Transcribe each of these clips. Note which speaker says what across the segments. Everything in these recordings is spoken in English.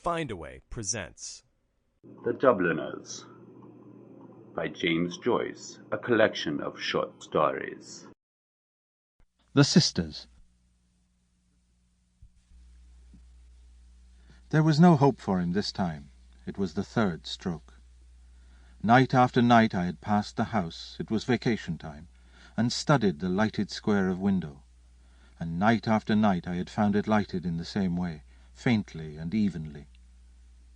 Speaker 1: Findaway presents
Speaker 2: The Dubliners by James Joyce, a collection of short stories.
Speaker 3: The Sisters. There was no hope for him this time. It was the third stroke. Night after night I had passed the house, it was vacation time, and studied the lighted square of window. And night after night I had found it lighted in the same way, faintly and evenly.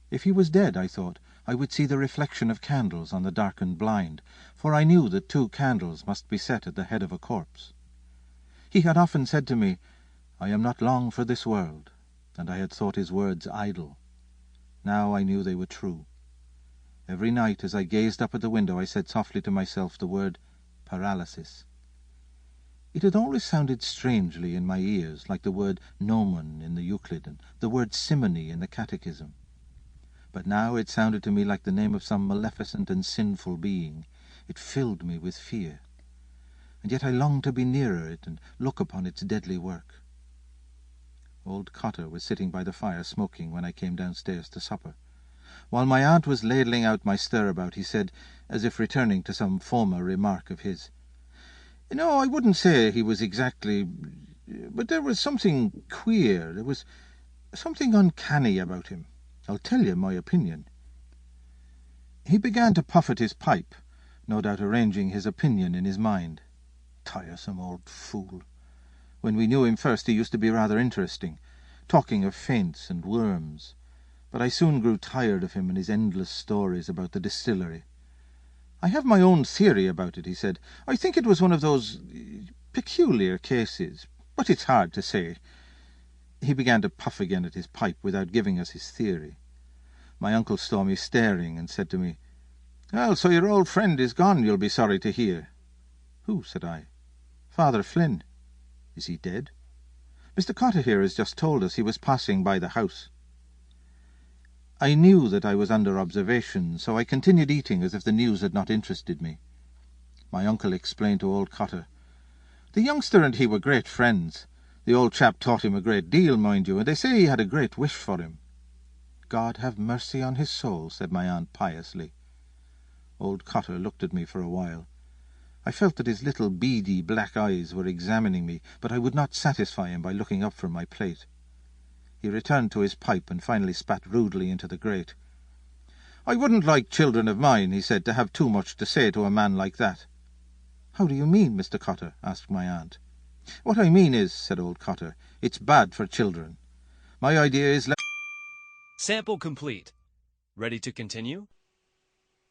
Speaker 3: If he was dead, I thought, I would see the reflection of candles on the darkened blind, for I knew that 2 candles must be set at the head of a corpse. He had often said to me, "I am not long for this world," and I had thought his words idle. Now I knew they were true. Every night as I gazed up at the window I said softly to myself the word paralysis. It had always sounded strangely in my ears, like the word gnomon in the Euclid and the word simony in the Catechism. But now it sounded to me like the name of some maleficent and sinful being. It filled me with fear. And yet I longed to be nearer it and look upon its deadly work. Old Cotter was sitting by the fire smoking when I came downstairs to supper. While my aunt was ladling out my stirabout, he said, as if returning to some former remark of his, "No, I wouldn't say he was exactly... but there was something queer, there was something uncanny about him. I'll tell you my opinion." He began to puff at his pipe, no doubt arranging his opinion in his mind. Tiresome old fool. When we knew him first he used to be rather interesting, talking of faints and worms, but I soon grew tired of him and his endless stories about the distillery. "I have my own theory about it," he said. "I think it was one of those peculiar cases, but it's hard to say." He began to puff again at his pipe without giving us his theory. My uncle saw me staring and said to me, "Well, so your old friend is gone, you'll be sorry to hear." "Who?" said I. "Father Flynn." "Is he dead?" "Mr. Cotter here has just told us he was passing by the house." I knew that I was under observation, so I continued eating as if the news had not interested me. My uncle explained to old Cotter. "The youngster and he were great friends. The old chap taught him a great deal, mind you, and they say he had a great wish for him." "God have mercy on his soul," said my aunt piously. Old Cotter looked at me for a while. I felt that his little beady black eyes were examining me, but I would not satisfy him by looking up from my plate. He returned to his pipe and finally spat rudely into the grate. "I wouldn't like children of mine," he said, "to have too much to say to a man like that." "How do you mean, Mr. Cotter?" asked my aunt. "What I mean is," said old Cotter, "it's bad for children. My idea is..."
Speaker 1: Sample complete. Ready to continue?